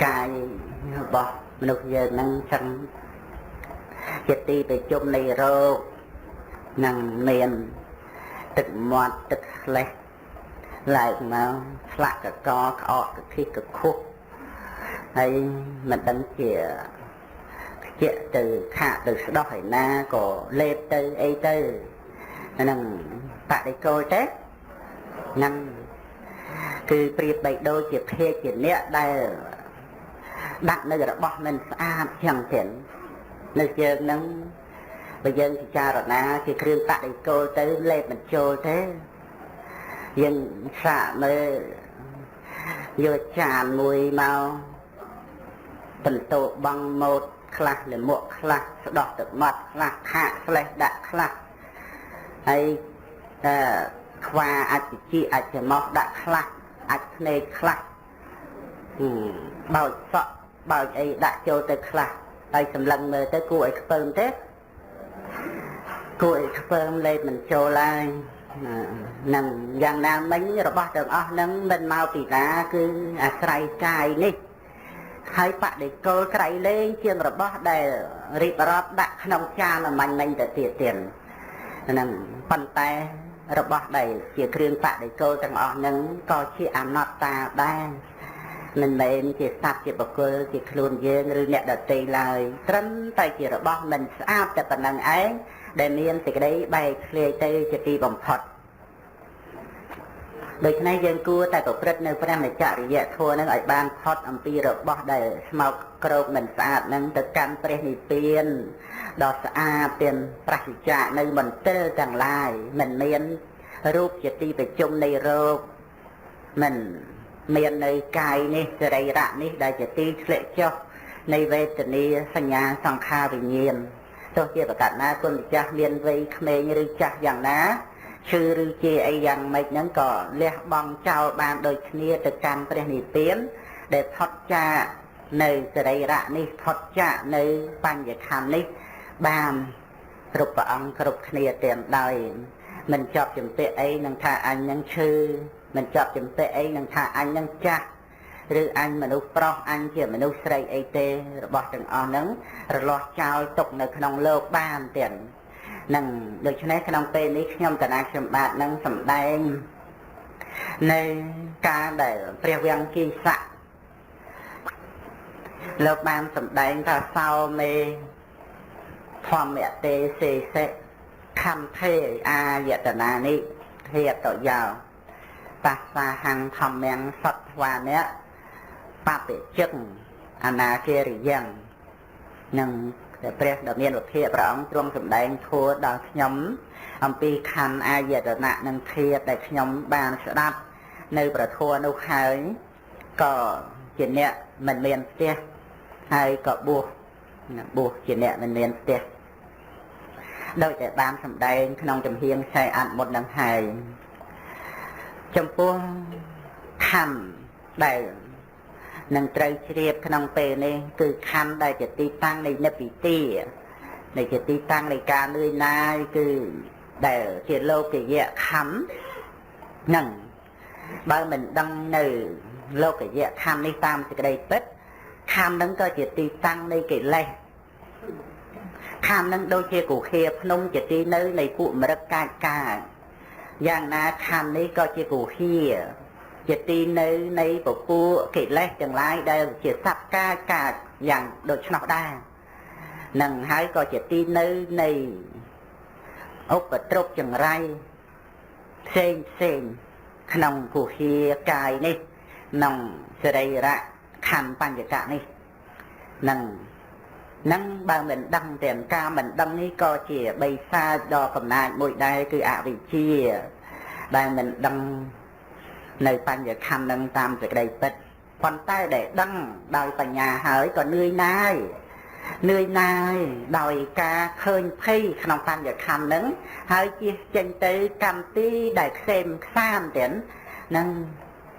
កាយរបស់មនុស្សយើងនឹងចឹងជាទីប្រជុំនៃរោគនឹងមានទឹកមាត់ទឹកស្លេះឡើងមកឆ្លាក់កកក្អកកខិះកខុសហើយមិនដឹងជាជាទៅខាក់ទៅស្ដោះឯណាក៏លេបទៅអីទៅហ្នឹងបដិគោលទេហ្នឹងគឺប្រៀបបីដូចជាភេទជាអ្នកដែលដាក់នៅរបស់មិនស្អាតចឹងទៀតនៅយើងហ្នឹងបើយើងពិចារណាជាគ្រឿងបដិគោលទៅលេបមិនចូលទេយើងសាកមើលយកចានមួយមកបន្ទោបងម៉ូតខ្លះលមួកខ្លះស្ដោះទឹកមាត់ខ្លះខាក់ស្លេះដាក់ខ្លះហើយខ្វាអាចជីអាចចំោះដាក់ខ្លះអាចភ្នែកខ្លះបោចសក់បោចអីដាក់ចូលទៅខ្លះហើយសម្លឹងមើលទៅគួរឲ្យខ្ពើមទេគួរឲ្យខ្ពើមលេបមិនចូលឡើយនឹងយ៉ាងណាមិញរបស់ទាំងអស់ហ្នឹងមិនមកពីណាគឺអាស្រ័យកាយនេះហើយបដិគោលក្រៃលែងជាងរបស់ដែលរៀបរាប់ដាក់ក្នុងចានអំញ្ញទៅទៀតហ្នឹងប៉ុន្តែរបស់ដែលជាគ្រឿងបដិគោលទាំងអស់ហ្នឹងក៏ជាអនត្តាដែរមិនមែនជាសត្វជាបុគ្គលជាខ្លួនយើងឬអ្នកដទៃឡើយត្រឹមតែជារបស់មិនស្អាតតែប៉ុណ្្នឹងឯងដែលមានសេចក្តីបែកធ្លាយទៅជាទីបំផុតដូច្នេះយើងគួរតែប្រព្រឹត្តនៅព្រះមច្ចរិយធម៌នឹងឲ្យបានផុតអំពីរបស់ដែលស្មោកគ្រោកមិនស្អាតនឹងទៅកាន់ព្រះនិព្វានដ៏ស្អាតទាំងប្រសិជ្ជៈនៅមន្ទិលទាំងឡាយមិនមានរូបជាទីប្រជុំនៃរោគមិនមាននៅកាយនេះសរីរៈនេះដែលជាទីធ្លាក់ចុះនៃវេទនាសញ្ញាសង្ខារវិញ្ញាណទោះជាប្រកាសណាគុណម្ចាស់មានវ័យក្មេងឬចាស់យ៉ាងណាឈឺឬជាអីយ៉ាងម៉េចហ្នឹងក៏លះបង់ចោលបានដូចគ្នាទៅកាន់ព្រះនិព្វានដែលផុតចាកនៅសរីរៈនេះផុតចាកនៅបញ្ញខណ្ឌនេះបានគ្រប់ព្រះអង្គគ្រប់គ្នាទាំងដោយមិនជាប់ជំពាក់អីនឹងថាអញនឹងឈឺមិនជាប់ជំពាក់អីនឹងថាអញនឹងចាស់ឬអញមនុស្សប្រុសអញជាមនុស្សស្រីអីទេរបស់ទាំងអស់ហ្នឹងរលាស់ចោលទុកនៅក្នុងលោកបានទៀតនឹងដូច្នេះក្នុងពេលនេះខ្ញុំកណាខ្ញុំបាទនឹងសម្ដែងនៅការដែលព្រះវិង្គីស័កលោកបានសម្ដែងថាសោមេធម្មទេសេសិខੰថេអាយតនានិហេតយោបស្សាហੰធម្មំសត្វានៈបពិជិកអនាគារិយំនឹងព្រះដ៏មានវិភាកព្រះអង្គទ្រង់សម្ដែងធัวដល់ខ្ញុំអំពីខណ្ឌអាយតនៈនិងធាតុដែលខ្ញុំបានស្ដាប់នៅប្រធัวនោះហើយក៏ជាអ្នកមិនមានផ្ទះហើយក៏បួសជាអ្នកមិនមានផ្ទះដោយតែបានសម្ដែងក្នុងចំហៀងខ្សែអត្តមុននឹងហើយចំពោះខណ្ឌដែលនឹងត្រូវជ្រាបក្នុងពេលនេះគឺខណ្ឌដែលជាទីតាំងនៃនិព្វិទាដែលជាទីតាំងនៃការនឿយណាយគឺដែលជាលោកយៈខណ្ឌនឹងបើមិនដឹងនៅលោកយៈខណ្ឌនេះតាមសេចក្តីពិតខណ្ឌនឹងក៏ជាទីតាំងនៃកិលេសខណ្ឌនឹងដូចជាគុហាភ្នំជាទីនៅនៃពួកមរឹកកាចកាចយ៉ាងណាខណ្ឌនេះក៏ជាគុហាជាទីនៅនៃពពួកកិលេសទាំងឡាយដែលជាសត្វកាចកាចយ៉ាងដូច្នោះដែរនឹងហើយក៏ជាទីនៅនៃឧបទ្រពចង្រៃផ្សេងក្នុងគុហាកាយនេះក្នុងសរីរៈខណ្ឌបញ្ញកៈនេះនឹងបើមិនដឹងទាំងការមិនដឹងនេះក៏ជាបិសាចដ៏កំណាចមួយដែរគឺអវិជ្ជាដែលមិនដឹងនៅបញ្ញខណ្ឌនឹងតាមសេចក្តីពិតប៉ុន្តែដែលដឹងដោយបញ្ញាហើយក៏នឿយណាយដោយការឃើញភ័យក្នុងបញ្ញខណ្ឌនឹងហើយជិះចេញទៅកម្មទីដែលខ្សែមខ្សានទៀតនឹង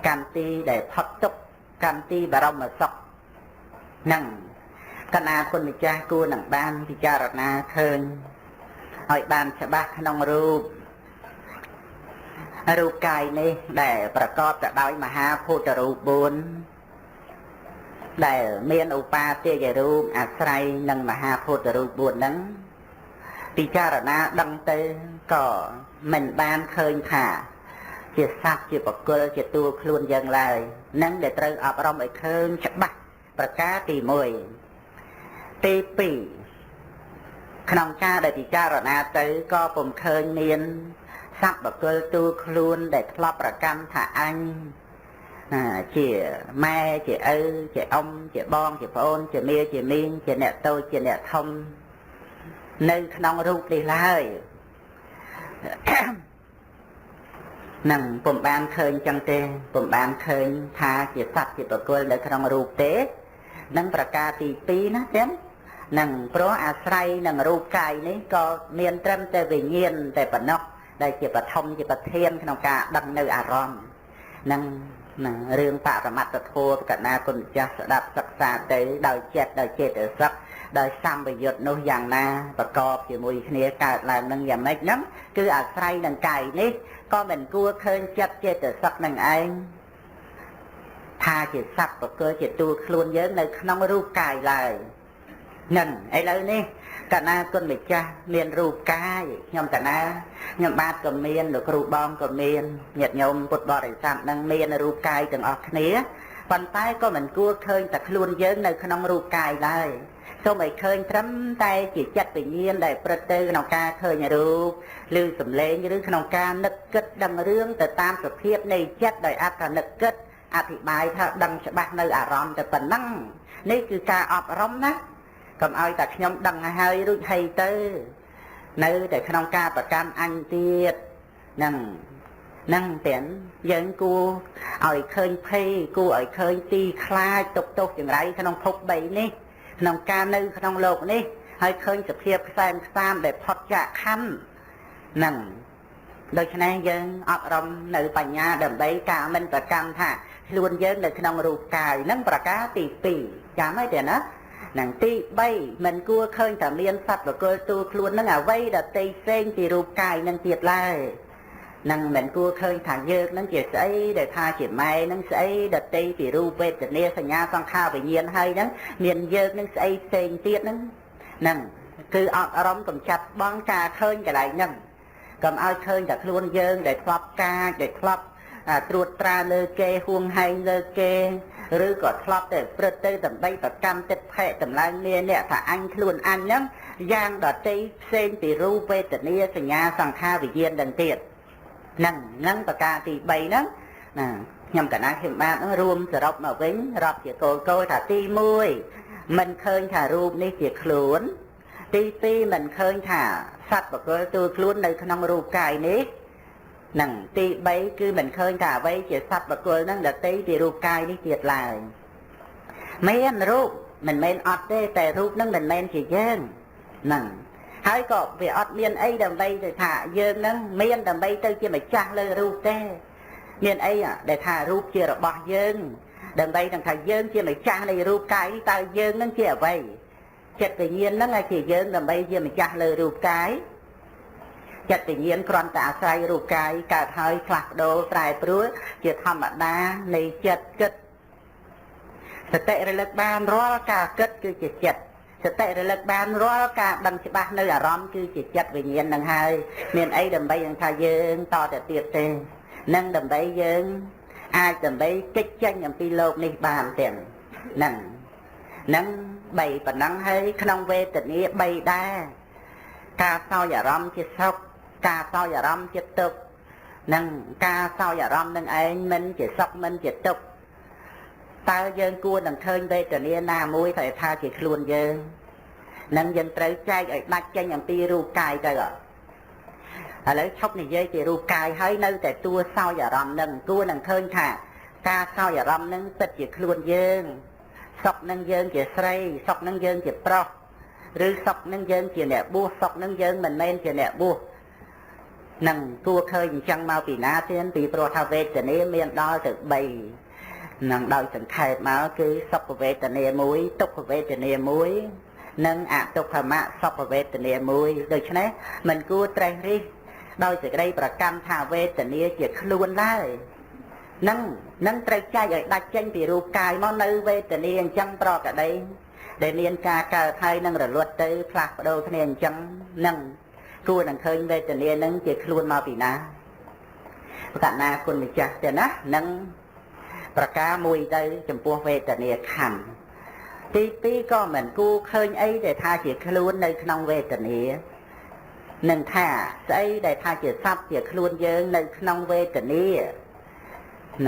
កម្មទីដែលផុតទុក្ខកម្មទីបរមសុខនឹងកណាគុណម្ចាស់គួរនឹងបានពិចារណាឃើញឲ្យបានច្បាស់ក្នុងរូបកាយនេះដែលប្រកបទៅដោយមហាភូតរូប4 ដែលមានឧបាទាយរូបអាស្រ័យនឹងមហាពុទ្ធរូប4ហ្នឹងពិចារណាដឹងទៅក៏មិនបានឃើញថាជាសត្វជាបុគ្គលជាតួខ្លួនយ៉ាងឡើយនឹងដែលត្រូវអប់រំឲ្យឃើញច្បាស់ប្រការទី1ទី2ក្នុងការដែលពិចារណាទៅក៏ពុំឃើញមានសត្វបុគ្គលតួខ្លួនដែលធ្លាប់ប្រកាន់ថាអញជាម៉ែជាឪជាអ៊ំជាបងជាប្អូនជាមាជាមីងជាអ្នកតូចជាអ្នកធំនៅក្នុងរូបនេះឡើយនឹងពុំបានឃើញចឹងទេពុំបានឃើញថាជាសត្វជាបុគ្គលនៅក្នុងរូបទេនឹងប្រការទី2ណាចឹងនឹងព្រោះអាស្រ័យនឹងរូបកាយនេះក៏មានត្រឹមតែវិញ្ញាណតែប៉ុណ្ណោះដែលជាបឋមជាប្រធានក្នុងការដឹងនៅអារម្មណ៍នឹងរឿងបរមត្តធម៌កណាគុណចាស់ស្ដាប់សិក្សាទៅដោយចិត្តដោយចេតសិកដោយសម្បយុទ្ធនោះយ៉ាងណាប្រកបជាមួយគ្នាកើតឡើងនឹងយ៉ាងម៉េចហ្នឹងគឺអាស្រ័យនឹងកាយនេះក៏មិនគួរឃើញចិត្តចេតសិកនឹងឯងថាជាសត្វបុគ្គលជាតួខ្លួនយើងនៅក្នុងរូបកាយឡើយនឹងឥឡូវនេះកណាគុណម្ចាស់មានរូបកាយខ្ញុំកណាខ្ញុំបាទក៏មានលោកគ្រូបងក៏មានញាតិញោមពុទ្ធបរិស័ទនឹងមានរូបកាយទាំងអស់គ្នាប៉ុន្តែក៏មិនគួរឃើញតែខ្លួនយើងនៅក្នុងរូបកាយឡើយសូមឲ្យឃើញត្រឹមតែជាចិត្តវិញ្ញាណដែលព្រឹត្តទៅក្នុងការឃើញរូបឬសំឡេងឬក្នុងការនឹកគិតដឹងរឿងទៅតាមសភាពនៃចិត្តដោយអត្ថនឹកគិតអធិប្បាយថាដឹងច្បាស់នៅអារម្មណ៍តែប៉ុណ្ណឹងនេះគឺការអប់រំណាកុំឲ្យតែខ្ញុំដឹងហើយរួចហើយទៅនៅតែក្នុងការប្រកាន់អញទៀតនឹងទាំងយើងគួរឲ្យឃើញភ័យគួរឲ្យឃើញទីខ្លាចទុកទោសចង្រៃក្នុងភព3នេះក្នុងការនៅក្នុងโลกនេះហើយឃើញសភាពខ្សែខ្សាមដែលផុតចាកខណ្ឌនឹងដូច្នេះយើងអប់រំនៅបញ្ញាដើម្បីការមិនប្រកាន់ថាខ្លួនយើងនៅក្នុងរូបកាយនឹងប្រការទី2ចាំហើយទេណានឹងទី3មិនគួរឃើញតែមានសត្វបុគ្គលតួខ្លួននឹងអ្វីដតីផ្សេងពីរូបកាយនឹងទៀតឡើយនឹងមិនគួរឃើញថាយើងនឹងជាស្អីដែលថាជាម៉ែនឹងស្អីដតីពីរូបវេទនាសញ្ញាសង្ខារវិញ្ញាណហើយហ្នឹងមានយើងនឹងស្អីផ្សេងទៀតហ្នឹងគឺអត់អារម្មណ៍កំចាត់បងការឃើញកន្លែងហ្នឹងកុំឲ្យឃើញតែខ្លួនយើងដែលធ្លាប់កាចដែលធ្លាប់ត្រួតត្រាលើគេហួងហែងលើគេឬក៏ធ្លាប់តែព្រឹត្តទៅដើម្បីប្រកម្មចិត្តភ័យតម្លើងនាអ្នកថាអញខ្លួនអញហ្នឹងយ៉ាងដតីផ្សេងពីរូបវេទនាសញ្ញាសង្ខារវិញ្ញាណនឹងទៀតនឹងប្រការទី3ហ្នឹងណាខ្ញុំកណាខ្ញុំបាទរួមសរុបមកវិញរាប់ជាគោលថាទី1មិនឃើញថារូបនេះជាខ្លួនទី2មិនឃើញថាសត្វបុគ្គលតួខ្លួននៅក្នុងរូបកាយនេះនឹងទី3គឺមិនឃើញថាអ្វីជាសត្វបុគ្គលនឹងដតីពីរូបកាយនេះទៀតឡើយមានរូបមិនមែនអត់ទេតែរូបនឹងមិនមែនជាយើងហ្នឹងហើយក៏វាអត់មានអីដើម្បីទៅថាយើងនឹងមានដើម្បីទៅជាម្ចាស់លើរូបទេមានអីដែលថារូបជារបស់យើងដើម្បីនឹងថាយើងជាម្ចាស់នៃរូបកាយតើយើងនឹងជាអ្វីចិត្តវិញ្ញាណនឹងជាយើងដើម្បីជាម្ចាស់លើរូបកាយចិត្តវិញ្ញាណគ្រាន់តែអាស្រ័យរូបកាយកើតហើយផ្លាស់ប្ដូរប្រែប្រួលជាធម្មតានៃចិត្តគិតសតិរលឹកបានរាល់ការគិតគឺជាចិត្តសតិរលឹកបានរាល់ការដឹងច្បាស់នៅអារម្មណ៍គឺជាចិត្តវិញ្ញាណនឹងហើយមានអីដើម្បីនឹងថាយើងតទៅទៀតទេនឹងដើម្បីយើងអាចដើម្បីគេចចេញអំពីโลกនេះបានទាំងនឹង3ប៉ុណ្ណឹងហើយក្នុងវេទនា3ដែរការសោយអារម្មណ៍ជាសុខការសោយអារម្មណ៍ជាទុក្ខនិងការសោយអារម្មណ៍នឹងឯងមិនជាសុខមិនជាទុក្ខតើយើងគួរនឹងឃើញវេទនាណាមួយដែលថាជាខ្លួនយើងនឹងយើងត្រូវចែកឲ្យដាច់ចេញអំពីរូបកាយទៅឥឡូវឈប់និយាយពីរូបកាយហើយនៅតែតួសោយអារម្មណ៍នឹងគួរនឹងឃើញថាការសោយអារម្មណ៍នឹងពិតជាខ្លួនយើងសុខនឹងយើងជាស្រីសុខនឹងយើងជាប្រុសឬសុខនឹងយើងជាអ្នកបួសសុខនឹងយើងមិនមែនជាអ្នកបួសនឹងគួរឃើញអញ្ចឹងមកពីណាទៀតពីព្រោះថាវេទនាមានដល់ទៅ3នឹងដោយសង្ខេបមកគឺសុខវេទនាមួយទុក្ខវេទនាមួយនិងអទុក្ខមសុខវេទនាមួយដូច្នេះមិនគួរត្រេះរិះដោយសេចក្តីប្រកាន់ថាវេទនាជាខ្លួនឡើយ នឹងត្រូវចែកឲ្យដាច់ចេញពីរូបកាយមកនៅវេទនាអញ្ចឹងប្រកដីដែលមានការកើតហើយនឹងរលត់ទៅផ្លាស់ប្ដូរគ្នាអញ្ចឹងនឹងគួរនឹងឃើញវេទនានឹងជាខ្លួនមកពីណាប្រកាសណាគុណម្ចាស់ទេណានឹងប្រការមួយទៅចំពោះវេទនាខណ្ឌទី2ក៏មិនគួរឃើញអីដែលថាជាខ្លួននៅក្នុងវេទនានឹងថាស្អីដែលថាជាសត្វជាខ្លួនយើងនៅក្នុងវេទនា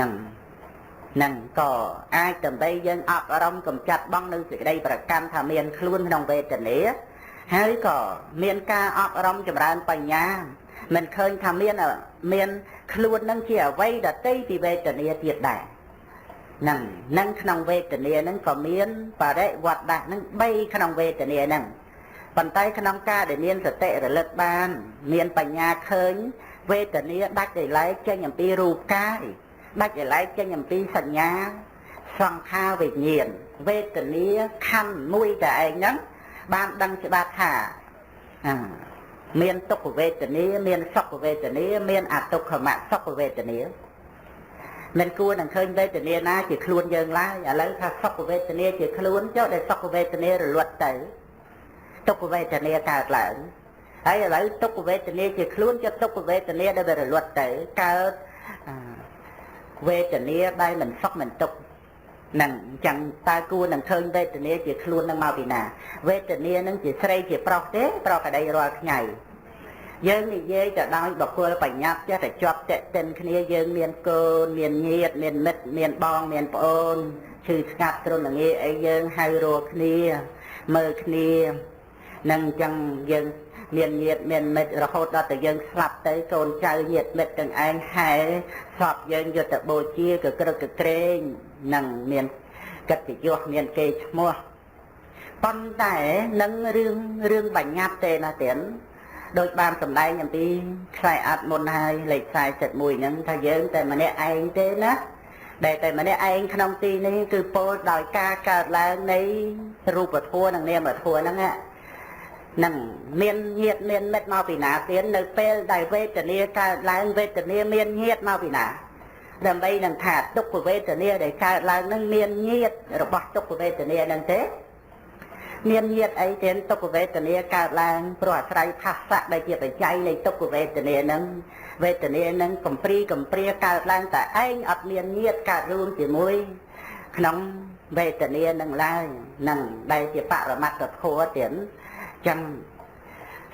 នឹងក៏អាចដើម្បីយើងអប់រំកំចាត់បងនៅសេចក្តីប្រកាន់ថាមានខ្លួនក្នុងវេទនាហើយក៏មានការអប់រំចម្រើនបញ្ញាមិនឃើញថាមានខ្លួននឹងជាអ្វីដតីពីវេទនាទៀតដែរនឹងក្នុងវេទនានឹងក៏មានបរិវត្តៈនឹង3ក្នុងវេទនានឹងប៉ុន្តែក្នុងការដែលមានសតិរលឹកបានមានបញ្ញាឃើញវេទនាដាច់ដោយឡែកចេញអំពីរូបកាយដាច់ដោយឡែកចេញអំពីសញ្ញាសង្ខារវិញ្ញាណវេទនាខណ្ឌមួយតែឯងហ្នឹងបានដឹងច្បាស់ថាមានទុក្ខវេទនាមានសុខវេទនាមានអទុក្ខមសុខវេទនាមិនគួរនឹងឃើញវេទនាណាជាខ្លួនយើងឡើយឥឡូវថាសុខវេទនាជាខ្លួនចុះដែលសុខវេទនារលត់ទៅទុក្ខវេទនាកើតឡើងហើយឥឡូវទុក្ខវេទនាជាខ្លួនចុះទុក្ខវេទនាដែលរលត់ទៅកើតវេទនាដែលមិនសុខមិនទុក្ខនឹងអញ្ចឹងតើគួរនឹងឃើញវេទនាជាខ្លួននឹងមកពីណាវេទនានឹងជាស្រីជាប្រុសទេប្រកដីរាល់ថ្ងៃយើងនិយាយទៅដោយបកគលបញ្ញត្តិចេះតែជាប់តេតិនគ្នាយើងមានកូនមានញាតិមានមិត្តមានបងមានប្អូនឈឺស្ងាត់ទ្រង់ងាយអីយើងហៅរកគ្នាមើលគ្នានឹងអញ្ចឹងយើងមានញាតិមានមិត្តរហូតដល់តែយើងស្លាប់ទៅកូនចៅញាតិមិត្តទាំងឯងហែសពយើងយកទៅបូជាក៏ក្រឹកក្រែងនឹងមានកិត្តិយសមានគេឈ្មោះប៉ុន្តែនឹងរឿងបញ្ញត្តិទេណាទៀតដោយបានសម្ដែងអំពីខ្សែអត្ថមុនហើយលេខ41ហ្នឹងថាយើងតែម្នាក់ឯងទេណាដែលតែម្នាក់ឯងក្នុងទីនេះគឺពោលដោយការកើតឡើងនៃរូបធម៌និងនាមធម៌ហ្នឹងនឹងមានញាតិមានមិត្តមកពីណាទៀតនៅពេលដែលវេទនាកើតឡើងវេទនាមានញាតិមកពីណាដើម្បីនឹងថាទុក្ខវេទនាដែលកើតឡើងនឹងមានញាតិរបស់ទុក្ខវេទនានឹងទេមានញាតិអីទៀតទុក្ខវេទនាកើតឡើងព្រោះអាស្រ័យផាសៈដែលជាបច្ច័យនៃទុក្ខវេទនានឹងវេទនានឹងកំព្រាកើតឡើងតែឯងអត់មានញាតិកើតរួមជាមួយក្នុងវេទនានឹងឡើយនឹងដែលជាបរមត្តធម៌ទៀតចឹង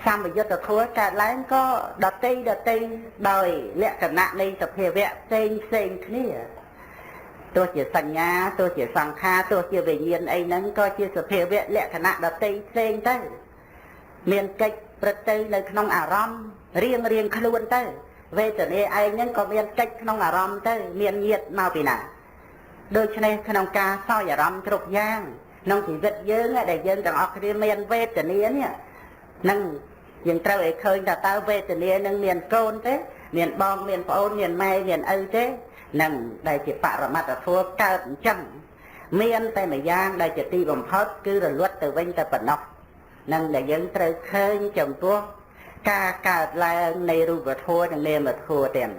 សម្បយុទ្ធធម៌កើតឡើងក៏ដតីដោយលក្ខណៈនៃសភាវៈផ្សេងគ្នាទោះជាសញ្ញាទោះជាសង្ខារទោះជាវិញ្ញាណអីហ្នឹងក៏ជាសភាវៈលក្ខណៈដតីផ្សេងទៅមានកិច្ចព្រឹត្តទៅនៅក្នុងអារម្មណ៍រៀងខ្លួនទៅវេទនាឯងហ្នឹងក៏មានកិច្ចក្នុងអារម្មណ៍ទៅមានញាតិមកពីណាដូច្នេះក្នុងការសោយអារម្មណ៍គ្រប់យ៉ាងក្នុងជីវិតយើងដែលយើងទាំងអស់គ្នាមានវេទនានេះនឹងយើងត្រូវឲ្យឃើញថាតើវេទនានឹងមានកូនទេមានបងមានប្អូនមានម៉ែមានឪទេនឹងដែលជាបរមត្តធម៌កើតអញ្ចឹងមានតែម្យ៉ាងដែលជាទីបំផុតគឺរលត់ទៅវិញតែប៉ុណ្ណោះនឹងដែលយើងត្រូវឃើញចំពោះការកើតឡើងនៃរូបធម៌និងនាមធម៌ទាំង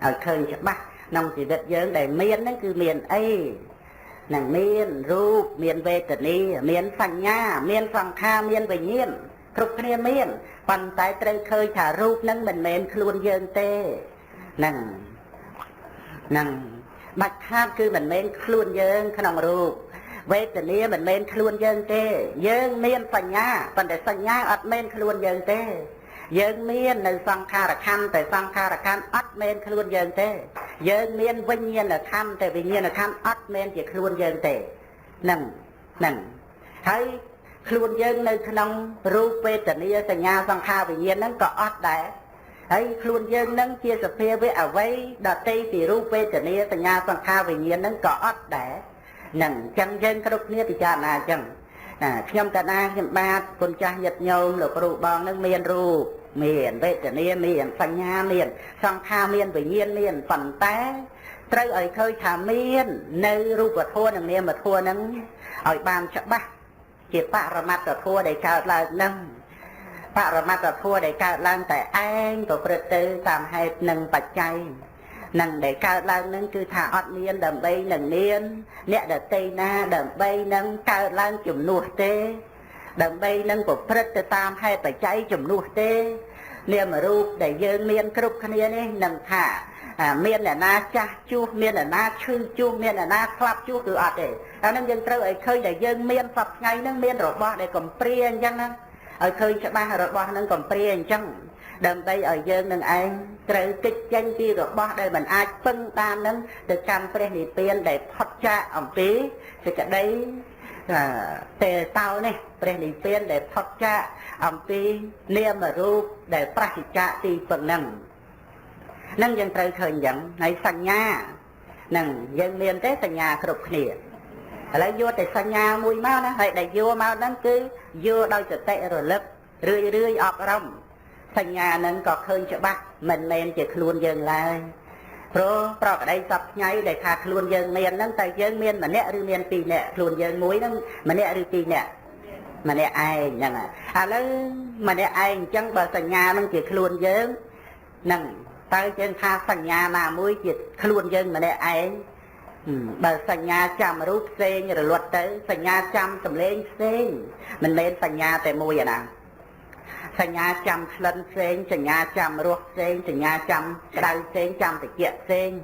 ឲ្យឃើញច្បាស់ក្នុងជីវិតយើងដែលមានហ្នឹងគឺមានអីនឹងមានរូបមានវេទនាមានសញ្ញាមានសង្ខារមានវិញ្ញាណគ្រប់គ្នាមានប៉ុន្តែត្រូវឃើញថារូបហ្នឹងមិនមែនខ្លួនយើងទេនឹងបាច់ខាតគឺមិនមែនខ្លួនយើងក្នុងរូបវេទនាមិនមែនខ្លួនយើងទេយើងមានសញ្ញាប៉ុន្តែសញ្ញាអត់មែនខ្លួនយើងទេយើងមាននៅសង្ខារខណ្ឌតែសង្ខារខណ្ឌអត់មែនខ្លួនយើងទេយើងមានវិញ្ញាណខណ្ឌតែវិញ្ញាណខណ្ឌអត់មែនជាខ្លួនយើងទេនឹងហើយខ្លួនយើងនៅក្នុងរូបវេទនាសញ្ញាសង្ខារវិញ្ញាណហ្នឹងក៏អត់ដែរហើយខ្លួនយើងនឹងជាសភាវៈអវ័យដតីពីរូបវេទនាសញ្ញាសង្ខារវិញ្ញាណហ្នឹងក៏អត់ដែរនឹងអញ្ចឹងយើងគ្រប់គ្នាពិចារណាអញ្ចឹងខ្ញុំកណាខ្ញុំបាទគុណចាស់ញាតិញោមលោកគ្រូបងនឹងមានរូបមានវេទនាមានសញ្ញាមានសង្ខារមានវិញ្ញាណមានប៉ុន្តែត្រូវឲ្យឃើញថាមាននៅរូបធម៌និងនាមធម៌ហ្នឹងឲ្យបានច្បាស់ជាបរមត្តធម៌ដែលកើតឡើងហ្នឹងបរមត្តធម៌ដែលកើតឡើងតែឯងប្រព្រឹត្តទៅតាមហេតុនិងបច្ច័យ năng để cao lang nâng cứ thả ọt miên đầm bay nâng miên nẹ đợt tây na đầm bay nâng cao lang chùm nuột tê đầm bay nâng của phật tê tam hay phải cháy chùm nuột tê niệm mà rụp để dương miên krục khăn yên ấy nâng thả miên là na cha chu miên là na chư chu miên là na klap chu cứ ọt để nâng dân trâu ấy khơi để dương miên phật ngay nâng miên rồi bỏ để cầm pria chăng nâng ở khơi cho ba rồi bỏ nâng cầm pria chăng đầm bay ở dương nâng anh trời kích danh kia rồi bỏ đây mình ai phân tam nâng từ trăm pre nị tiên để thoát cha ẩm tí thì cái đấy tề tao này pre nị tiên để thoát cha ẩm tí niệm mà ru để phát cha thì phần nâng dân trời thời dẫn này sanh nha nâng dân miền tế sanh nhà khục nịa lấy vô để sanh nhà mùi máu nó hay để vô máu nó cứ vô đôi sự tệ rồi lấp rươi rươi ọp rong sanh nhà nâng có khơi cho bác mình men chỉ luôn dân lại pro ở đây sập ngay để khạc luôn dân miền nâng tay dân miền mà nè rư miền tì nè luôn dân muối nâng mà nè rư tì nè mà nè ai nâng lấy mà nè ai chẳng bờ sanh nhà nâng chỉ luôn dân nâng tới trên tha sanh nhà mà muối chỉ luôn dân mà nè ai bờ sanh nhà chăm rút sen rồi luật tới sanh nhà chăm tầm lên sen mình lên sanh nhà tại mùi à nào sanh nhà chăm lần sen sanh nhà chăm ruột sen sanh nhà chăm đau sen chăm thì kiệt sen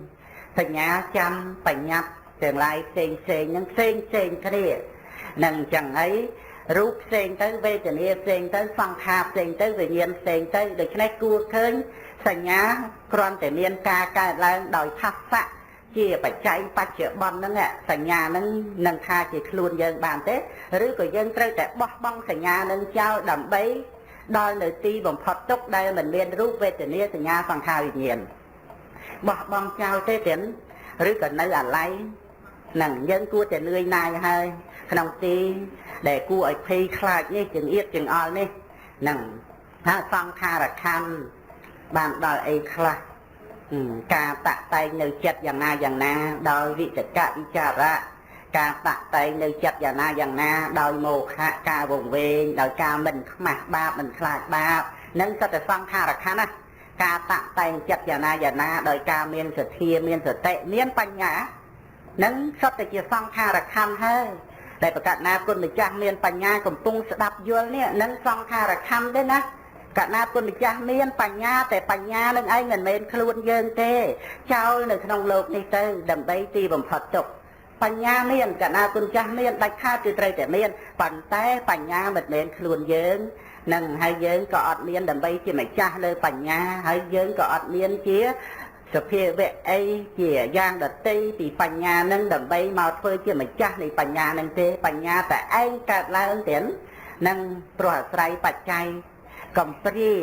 sanh nhà chăm phải nhập tương lai sen sen những sen sen cái này nâng chẳng ấy rút sen tới về tình yêu sen tới phong hạp sen tới về nhiên sen tới được cái cua khơi sanh nhà con để miên ca là đòi thắp phạ chia phải cháy bắt chữa bom nó nè sanh nhà nó nâng tha chỉ luôn dân bàn tết rứa của dân trơi tại bóp bong sanh nhà nâng trao đầm bấy đôi lời ti bằng phật túc đây mình miên rút về tình yêu sanh nhà bằng hào nhiên bóp bong trao thế tiến rứa còn nơi là lấy nâng dân cua để lươi này hơi không ti để cua ở phi khai như chừng yết chừng oi nè nâng ha phong tha là khăn bạn đòi ấy khai ca tạ tay nơi chất dạng na đòi vị tất cả đi trả ra ca tạ tay nơi chất dạng na đòi một hạ ca vùng về đòi ca mình mặc ba mình khai ba nâng sao để phong tha là khăn á ca tạ tay chất dạng na đòi ca miên sở thia miên sở tệ miên bánh nhã nâng sao để chỉ phong tha là khăn hơi đểประกาศนาคุณมิจฉาเมียนปัญญาកំពុងស្ដាប់យល់នេះនឹងសង្ខារខណ្ឌទេណាកណាគុណម្ចាស់មានបញ្ញាតែបញ្ញានឹងឯងមិនមែនខ្លួនយើងទេចោលនៅក្នុងโลกនេះទៅដើម្បីទីបំផុតទុក្ខបញ្ញាមានកណាគុណម្ចាស់មានដាច់ខាតគឺត្រូវតែមានប៉ុន្តែបញ្ញាមិនមែនខ្លួនយើងនឹងហើយយើងក៏អត់មានដើម្បីជាម្ចាស់លើបញ្ញាហើយយើងក៏អត់មានជាសភាវៈអីជាយ៉ាងដតីពីបញ្ញានឹងដើម្បីមកធ្វើជាម្ចាស់នៃបញ្ញានឹងទេបញ្ញាតែឯងកើតឡើងទៀតនឹងព្រោះអាស្រ័យបច្ច័យកំព្រា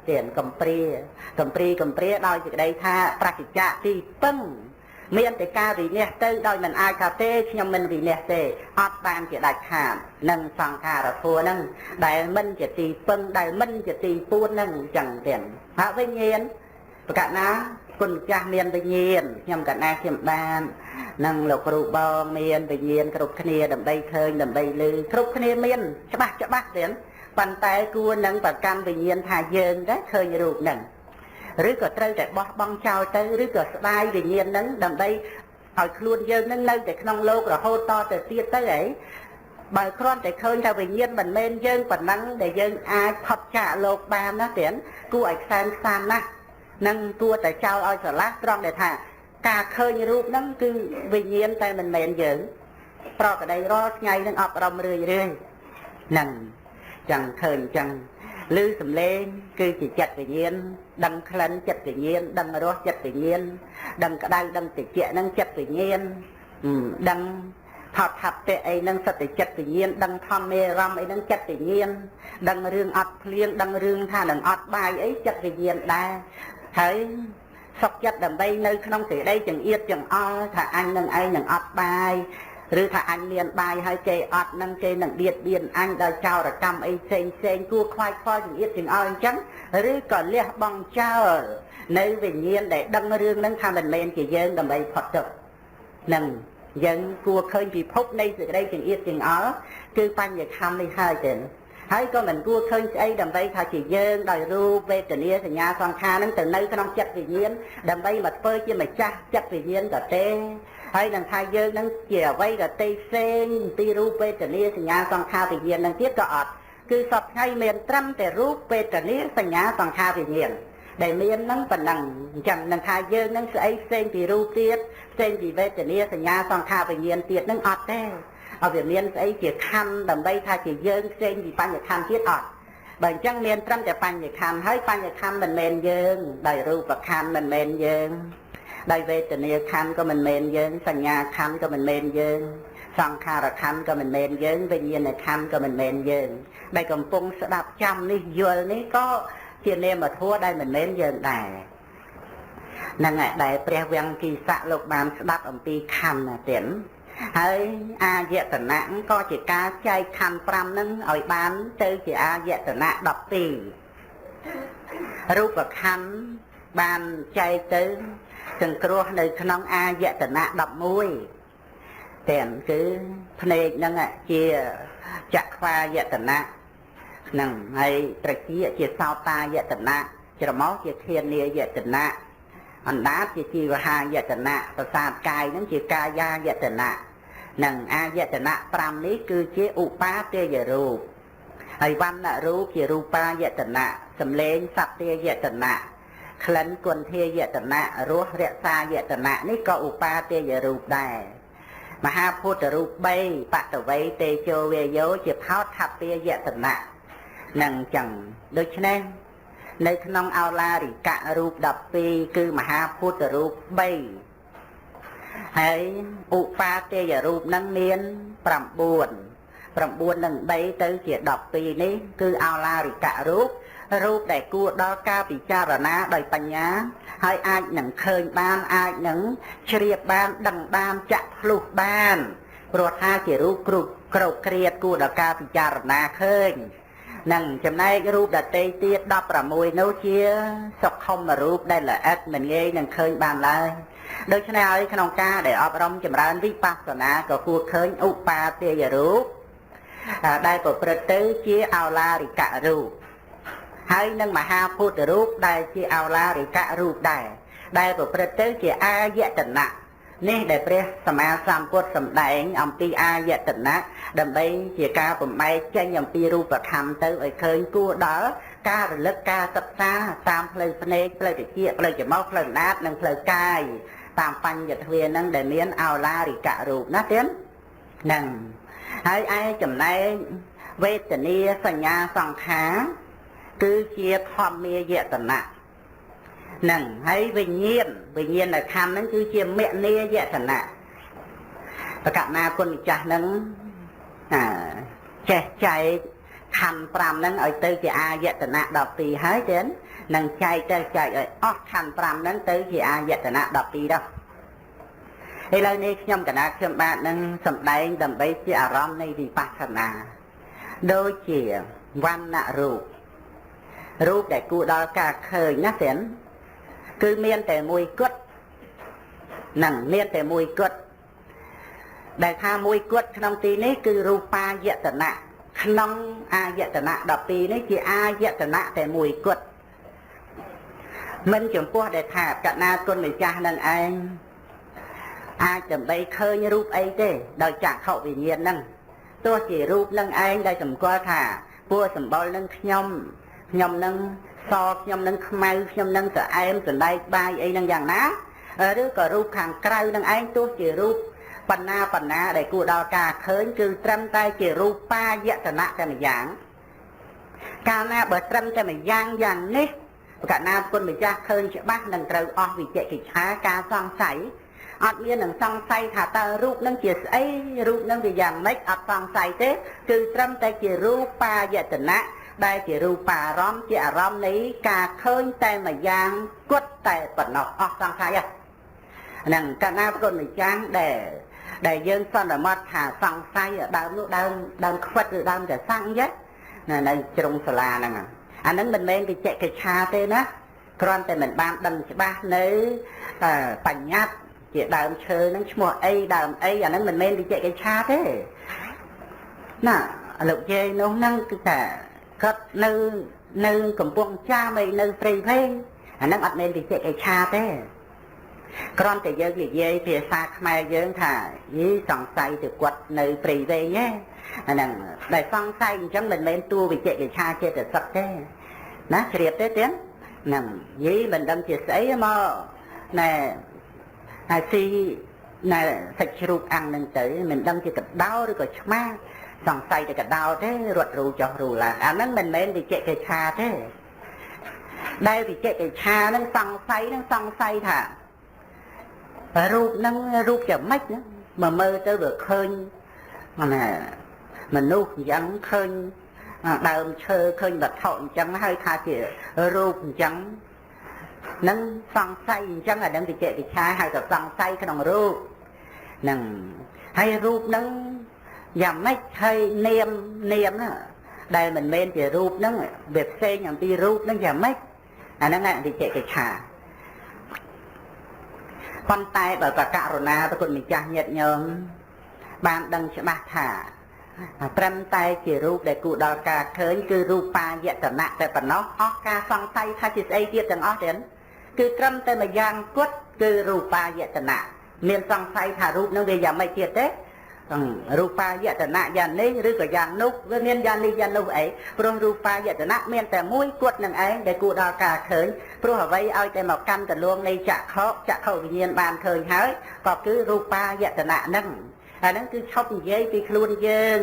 tiền cầm pri đòi từ đây tha praktica thì pưng miền tây ca vì nè tư đòi mình ai cà phê nhưng mình vì nè tê ọt ban chỉ đại hàm nâng sang thà là thua nâng đại minh chỉ tì pưng đại minh chỉ tì buôn nâng chẳng tiền hạ với nhiên cả ná quân cha miền với nhiên nhưng cả na khiêm ban nâng lục rụ bò miền với nhiên krục khnia đầm bay khơi đầm bay lư krục khnia miền cho bác tiền bàn tay cua nâng và cam vì nhiên thà dơn đó khơi rụt nâng rứa có trâu tại bó bong trao tới rứa có đai vì nhiên nâng đầm đây hỏi luôn dơn nâng nâng tại không lâu rồi hô to từ tiết tới ấy bài con tại khơi ra vì nhiên mình men dơn và nâng để dơn ai thật trả lột ba nó tiến cua ấy san á nâng cua tại trao oi sở lát trong để thả cả khơi rụt nâng cứ vì nhiên tay mình men dơn pro ở đây rót ngay nâng ọp rong rươi nâng chẳng khơi chẳng lưu sầm lên cứ chỉ chặt tự nhiên đằng khăn chặt tự nhiên đằng rót chặt tự nhiên đằng cả đây đằng tự chẹ nâng chặt tự nhiên đằng thọt thập tệ ấy nâng sạch tự chặt tự nhiên đằng thon mê ram ấy nâng chặt tự nhiên đằng rương ọt liên đằng rương tha đằng ọt bài ấy chặt tự nhiên đa thấy sọc chặt đằng đây nơi không thể đây chẳng yết chẳng o thà anh nâng ai nâng ọt bài rư thà anh liền bài hay chê ọt nâng chê nâng điệt biên anh đòi trao là cầm ấy xên cua khoai chừng yết chừng o chẳng rư còn liệt bằng trao nơi vì nhiên để đăng rương nâng tham mình men chỉ dân đầm bầy phật thực nâng dân cua khơi vì phúc đây từ đây chừng yết chừng ó cứ banh về tham đi hai tiền ហើយក៏មិនគួរឃើញស្អីដើម្បីថាជាយើងដោយរូបវេទនាសញ្ញាសង្ខារនឹងទៅនៅក្នុងចិត្តវិញ្ញាណដើម្បីមកធ្វើជាម្ចាស់ចិត្តវិញ្ញាណក៏ទេហើយនឹងថាយើងនឹងជាអ្វីក៏ទេផ្សេងពីរូបវេទនាសញ្ញាសង្ខារវិញ្ញាណនឹងទៀតក៏អត់គឺសពថ្ងៃមានត្រឹមតែរូបវេទនាសញ្ញាសង្ខារវិញ្ញាណដែលមាននឹងប៉ុណ្ណឹងអញ្ចឹងនឹងថាយើងនឹងស្អីផ្សេងពីរូបទៀតផ្សេងពីវេទនាសញ្ញាសង្ខារវិញ្ញាណទៀតនឹងអត់ទេឲ្យវាមានស្អីជាខណ្ឌដើម្បីថាជាយើងផ្សេងពីបញ្ញខណ្ឌទៀតអត់បើអញ្ចឹងមានត្រឹមតែបញ្ញខណ្ឌហើយបញ្ញខណ្ឌមិនមែនយើងដោយរូបខណ្ឌមិនមែនយើងដោយវេទនាខណ្ឌក៏មិនមែនយើងសញ្ញាខណ្ឌក៏មិនមែនយើងសង្ខារខណ្ឌក៏មិនមែនយើងវិញ្ញាណខណ្ឌក៏មិនមែនយើងដែលកំពុងស្ដាប់ចាំនេះយល់នេះក៏ជានាមធម៌ដែលមិនមែនយើងដែរហ្នឹងហើយដែលព្រះវង្គីស័កលោកបានស្ដាប់អំពីខណ្ឌណាទៀតហើយអាយតនៈក៏ជាការចែកខណ្ឌ5ហ្នឹងឲ្យបានទៅជាអាយតនៈ12រូបខណ្ឌបានចែកទៅសង្គ្រោះនៅក្នុងអាយតនៈ11ទាំងគឺភ្នែកហ្នឹងជាចក្ខាយតនៈហ្នឹងហើយត្រចៀកជាសោតាយតនៈច្រមុះជាធានាយតនៈអណ្ដាតជាជីវហាយតនៈប្រសាទកាយហ្នឹងជាកាយាយតនៈនឹងអាយតនៈ5នេះគឺជាឧបាទេយរូបហើយវណ្ណរូបជារូបាយតនៈសម្លេងសត្យាយតនៈក្លិនគន្ធាយតនៈរសរក្សាយតនៈនេះក៏ឧបាទេយរូបដែរមហាភូតរូប3បតវ័យតេជោវាយោជាផោតថពាយតនៈនឹងចឹងដូច្នេះនៅក្នុងឱឡារិកៈរូប12គឺមហាភូតរូប3ហើយឧបាទេយរូបនឹងមាន9នឹង3ទៅជា12នេះគឺឱឡារិកៈរូបដែលគួរដល់ការពិចារណាដោយបញ្ញាហើយអាចនឹងឃើញបានអាចនឹងជ្រាបបានដឹងបានចាក់ភ្លុះបានព្រោះថាជារូបគ្រប់គ្រាគួរដល់ការពិចារណាឃើញនឹងចំណែករូបដតេទៀត16នោះជាសុខុមរូបដែលល្អិតមិនងាយនឹងឃើញបានឡើយដូច្នេះហើយក្នុងការដែលអប់រំចម្រើនវិបស្សនាក៏គួរឃើញឧបាទេយរូបដែលប្រព្រឹត្តទៅជាឱឡារិកៈរូបហើយនឹងមហាភូតរូបដែលជាឱឡារិកៈរូបដែរដែលប្រព្រឹត្តទៅជាអាយតនៈនេះដែលព្រះសម្មាសម្ពុទ្ធសម្ដែងអំពីអាយតនៈដើម្បីជាការបំបែកចេញអំពីរូបខណ្ឌទៅឲ្យឃើញគួរដល់ការរលឹកការសិក្សាតាមផ្លូវភ្នែកផ្លូវតិចផ្លូវច្រមុះផ្លូវណាតនិងផ្លូវកាយតាមបញ្ញទ្វានឹងដែលមានឱឡារិកៈរូបណាទៀតហ្នឹងហើយឯចំណែកវេទនាសញ្ញាសង្ខារគឺជាធម្មាយតនៈហ្នឹងហើយវិញ្ញាណខណ្ឌហ្នឹងគឺជាមនីយតនៈបកណាគុណម្ចាស់ហ្នឹងចេះចែកខណ្ឌ5ហ្នឹងឲ្យទៅជាអាយតនៈ12ហើយទេនឹងចែកឲ្យអស់ខណ្ឌ5ហ្នឹងទៅជាអាយតនៈ12ដល់ឥឡូវនេះខ្ញុំកណាខ្ញុំបាទនឹងសម្ដែងដើម្បីជាអារម្មណ៍នៃវិបស្សនាដូចជាវណ្ណរូបដែលគួរដល់ការឃើញណាទេគឺមានតែមួយគត់នឹងមានតែមួយគត់ដែលថាមួយគត់ក្នុងទីនេះគឺរូបាយតនៈក្នុងអាយតនៈ12នេះជាអាយតនៈតែមួយគត់មិនចំពោះដែលថាកណាគុណម្ចាស់នឹងឯងអាចដើម្បីឃើញរូបអីទេដោយចក្ខុវិញ្ញាណហ្នឹងទោះជារូបនឹងឯងដែលសម្គាល់ថាពួកសម្បុរនឹងខ្ញុំនឹងសខ្ញុំនឹងខ្មៅខ្ញុំនឹងស្អែមសណ្ដែកបាយអីនឹងយ៉ាងណាឬក៏រូបខាងក្រៅនឹងឯងទោះជារូបបណ្ណាដែលគួរដល់ការឃើញគឺត្រឹមតែជារូបាយតនៈតែម្យ៉ាងកាលណាបើត្រឹមតែម្យ៉ាងនេះកណាគុណម្ចាស់ឃើញច្បាស់នឹងត្រូវអស់វិជ្ជកិច្ឆាការសង្ស័យអត់មាននឹងសង្ស័យថាតើរូបនឹងជាស្អីរូបនឹងវាយ៉ាងម៉េចអត់សង្ស័យទេគឺត្រឹមតែជារូបាយតនៈដែលជារូបារម្មណ៍ជាអារម្មណ៍នៃការឃើញតែម្យ៉ាងគត់តែប៉ុណ្ណោះអស់សង្ខ័យហ្នឹងកណាគុណម្ចាស់ដែលយើងសន្មតថាសង្ស័យដើមនោះដើមខ្វិតឬដើមតែសាំងយេនៅជ្រុងសាលាហ្នឹងអាហ្នឹងមិនមែនវិជ្ជកិច្ឆាទេណាគ្រាន់តែមិនបានដឹងច្បាស់នៅបញ្ញត្តិជាដើមឈើហ្នឹងឈ្មោះអីដើមអីអាហ្នឹងមិនមែនវិជ្ជកិច្ឆាទេណា លោកយាយនោះហ្នឹងគឺថាគាត់នៅកំពង់ចាមឯនៅព្រៃវែងអាហ្នឹងអត់មែនវិជិកិច្ឆាទេគ្រាន់តែយើងនិយាយភាសាខ្មែរយើងថាយីសង្ស័យទៅគាត់នៅព្រៃវែងទេអាហ្នឹងដែលសង្ស័យអញ្ចឹងមិនមែនតួវិជិកិច្ឆាចេតសិកទេណាជ្រាបទេទៀតហ្នឹងយីមិនដឹងជាស្អីមកណែហើយស៊ីណែសាច់ជ្រូកអាំងហ្នឹងទៅមិនដឹងជាកដោឬក៏ឆ្មាសង្ស័យតែកដោទេរត់រូចុះរូឡើងអាហ្នឹងមិនមែនវិជិកិច្ឆាទេដែលវិជិកិច្ឆាហ្នឹងសង្ស័យថារូបហ្នឹងរូបយ៉ាងម៉េចហ្នឹងមកមើលទៅវាឃើញណាមនុស្សអញ្ចឹងឃើញដើមឈើឃើញវត្ថុអញ្ចឹងហើយថាជារូបអញ្ចឹងនឹងសង្ស័យអញ្ចឹងអានឹងវិជិកិច្ឆាហៅថាសង្ស័យក្នុងរូបហ្នឹងហើយរូបហ្នឹងយ៉ាងម៉េចហើយនាមណាដែលមិនមែនជារូបហ្នឹងវាផ្សេងអំពីរូបហ្នឹងយ៉ាងម៉េចអាហ្នឹងវិជិកិច្ឆាប៉ុន្តែបើប្រករុណាព្រះគុណម្ចាស់ញាតិញោមបានដឹងច្បាស់ថាត្រឹមតែជារូបដែលគួរដល់ការឃើញគឺរូបាយតនៈតែប៉ុណ្ណោះអស់ការសង្ស័យថាជាស្អីទៀតទាំងអស់ទៀតគឺត្រឹមតែម្យ៉ាងគត់គឺរូបាយតនៈមានសង្ស័យថារូបនឹងវាយ៉ាងម៉េចទៀតទេរូបាយតនៈយ៉ាងនេះឬក៏យ៉ាងនោះវាមានយ៉ាងនេះយ៉ាងនោះអីព្រោះរូបាយតនៈមានតែមួយគត់នឹងឯងដែលគួរដល់ការឃើញព្រោះអ្វីឲ្យតែមកកាន់ទលងនៃចក្ខុវិញ្ញាណបានឃើញហើយក៏គឺរូបាយតនៈហ្នឹងអាហ្នឹងគឺឈប់និយាយពីខ្លួនយើង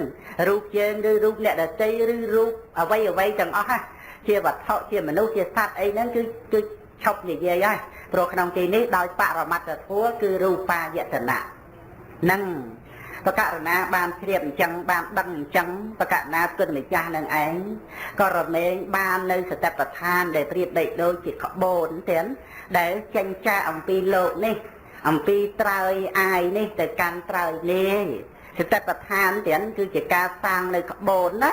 រូបយើងឬរូបអ្នកដទៃឬរូបអ្វីទាំងអស់ជាវត្ថុជាមនុស្សជាសត្វអីហ្នឹងគឺឈប់និយាយហើយព្រោះក្នុងទីនេះដោយបរមត្តធម៌គឺរូបាយតនៈហ្នឹងបកករណាបានជ្រាបអញ្ចឹងបានដឹងអញ្ចឹងបកករណាគុណម្ចាស់នឹងឯងក៏រមែងបាននៅសតិប្បដ្ឋានដែលប្រៀបដូចជាក្បូនទៀតដែលចេញចាកអំពីលោកនេះអំពីត្រើយអាយនេះទៅកាន់ត្រើយនេះសតិប្បដ្ឋានទៀតគឺជាការសាងនៅក្បូនណា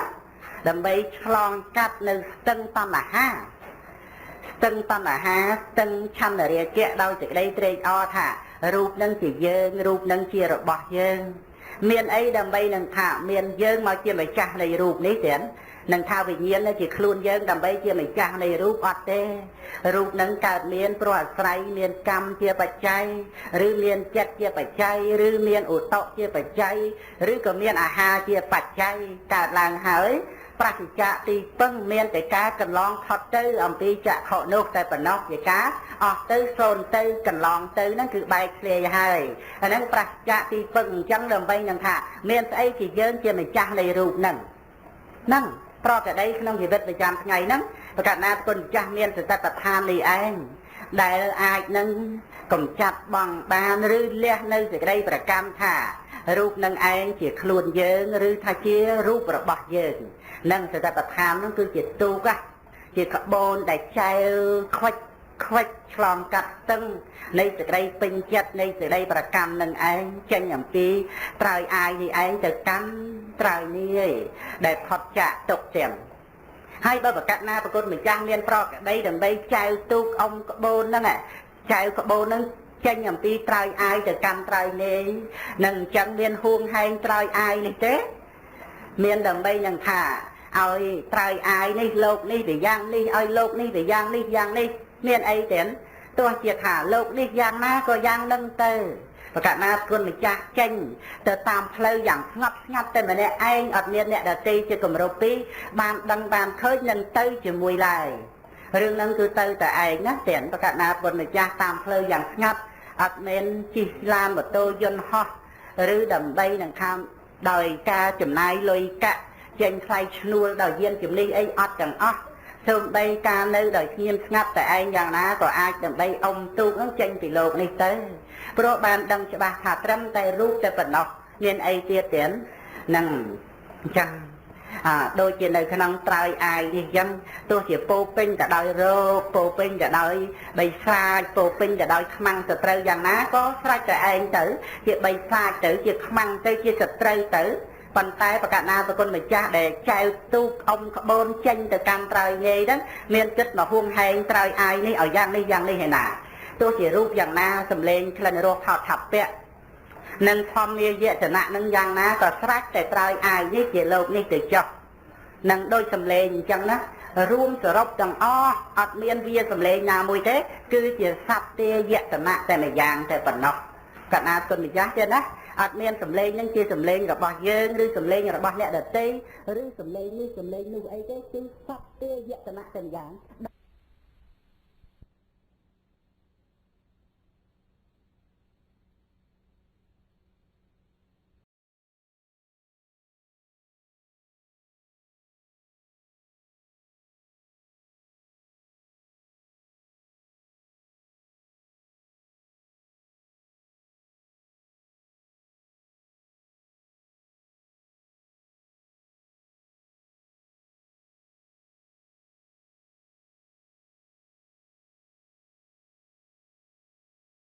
ដើម្បីឆ្លងកាត់នៅស្ទឹងតណ្ហាស្ទឹងឆន្ទរាគៈដោយសេចក្តីត្រេកអរថារូបនឹងជាយើងរូបនឹងជារបស់យើងមានអីដើម្បីនឹងថាមានយើងមកជាម្ចាស់នៃរូបនេះទៀតនឹងថាវិញ្ញាណជាខ្លួនយើងដើម្បីជាម្ចាស់នៃរូបអត់ទេរូបនឹងកើតមានព្រោះអាស្រ័យមានកម្មជាបច្ច័យឬមានចិត្តជាបច្ច័យឬមានឧតុជាបច្ច័យឬក៏មានអាហារជាបច្ច័យកើតឡើងហើយប្រតិចាទីពឹងមានតែការកន្លងផុតទៅអំពីចក្ខុនោះតែប៉ុណ្ណោះជាការអស់ទៅសូន្យទៅកន្លងទៅហ្នឹងគឺបែកធ្លាយហើយអាហ្នឹងប្រតិចាទីពឹងអញ្ចឹងដើម្បីនឹងថាមានស្អីជាយើងជាម្ចាស់នៃរូបហ្នឹងប្រកដីក្នុងជីវិតប្រចាំថ្ងៃហ្នឹងប្រកាសណាគុណម្ចាស់មានសតិប្បដ្ឋាននេះឯងដែលអាចនឹងកំចាត់បងបានឬលះនៅសេចក្តីប្រកម្មថារូបនឹងឯងជាខ្លួនយើងឬថាជារូបរបស់យើងនឹងសតិប្បដ្ឋាននោះគឺជាទូកជាក្បូនដែលចែវខ្វិចឆ្លងកាត់ស្ទឹងនៃសេចក្តីពេញចិត្តនៃសេចក្តីប្រកម្មនឹងឯងចេញអំពីត្រើយអាយនេះឯងទៅកាន់ត្រើយនេះដែលផុតចាកទុកទាំងហើយបើប្រកាសណាប្រគុណម្ចាស់មានប្រកដីដើម្បីចែវទូកអុំក្បូនហ្នឹងចែវក្បូនហ្នឹងចេញអំពីត្រើយអាយទៅកាន់ត្រើយនេះនឹងអញ្ចឹងមានហួងហែងត្រើយអាយនេះទេមានដើម្បីនឹងថាឲ្យត្រើយអាយនេះលោកនេះវាយ៉ាងនេះឲ្យលោកនេះវាយ៉ាងនេះមានអីទេទោះជាថាលោកនេះយ៉ាងណាក៏យ៉ាងនឹងទៅប្រកាសណាគុណម្ចាស់ចេញទៅតាមផ្លូវយ៉ាងស្ងប់ស្ងាត់តែម្នាក់ឯងអត់មានអ្នកដទៃជាគម្រប់ពីបានដឹងបានឃើញនឹងទៅជាមួយឡើយរឿងហ្នឹងគឺទៅតែឯងណាតែប្រកាសណាគុណម្ចាស់តាមផ្លូវយ៉ាងស្ងាត់អត់មានជិះឡានម៉ូតូយន្តហោះឬដើម្បីនឹងខាងដោយការចំណាយលុយកាក់ចេញថ្លៃឈ្នួលដោយយានជំនិះអីអត់ទាំងអស់សូម្បីការនៅដោយស្ងៀមស្ងាត់តែឯងយ៉ាងណាក៏អាចដើម្បីអុំទូកនឹងចេញពីលោកនេះទៅព្រោះបានដឹងច្បាស់ថាត្រឹមតែរូបតែប៉ុណ្ណោះមានអីទៀតទេនឹងអញ្ចឹងដូចជានៅក្នុងត្រើយអាយនេះអញ្ចឹងទោះជាពោពេញទៅដោយរោគពោពេញទៅដោយបីស្រាចពោពេញទៅដោយខ្មាំងសត្រូវយ៉ាងណាក៏ស្រេចតែឯងទៅជាបីស្រាចទៅជាខ្មាំងទៅជាសត្រូវទៅប៉ុន្តែប្រកាសណាប្រគុណម្ចាស់ដែលចែវទូកអុំក្បូនចេញទៅកាន់ត្រើយងាយហ្នឹងមានចិត្តមកហួងហែងត្រើយអាយនេះឲ្យយ៉ាងនេះឯណាទោះជារូបយ៉ាងណាសម្លេងក្លិនរសថោតថាពៈ នឹងធម្មនាយតនៈនឹងយ៉ាងណាក៏ស្រេចតែត្រើយអាយនេះជាលោកនេះទៅចុះនឹងដូចសម្លេងអញ្ចឹងណារួមសរុបទាំងអស់អត់មានវាសម្លេងណាមួយទេគឺជាសត្វទេយតនៈតែម្យ៉ាងតែប៉ុណ្ណោះកណាគុណម្ចាស់ទៀតណាអត់មានសម្លេងនឹងជាសម្លេងរបស់យើងឬសម្លេងរបស់អ្នកដទៃឬសម្លេងនេះសម្លេងនោះអីទេគឺសត្វទេយតនៈតែម្យ៉ាង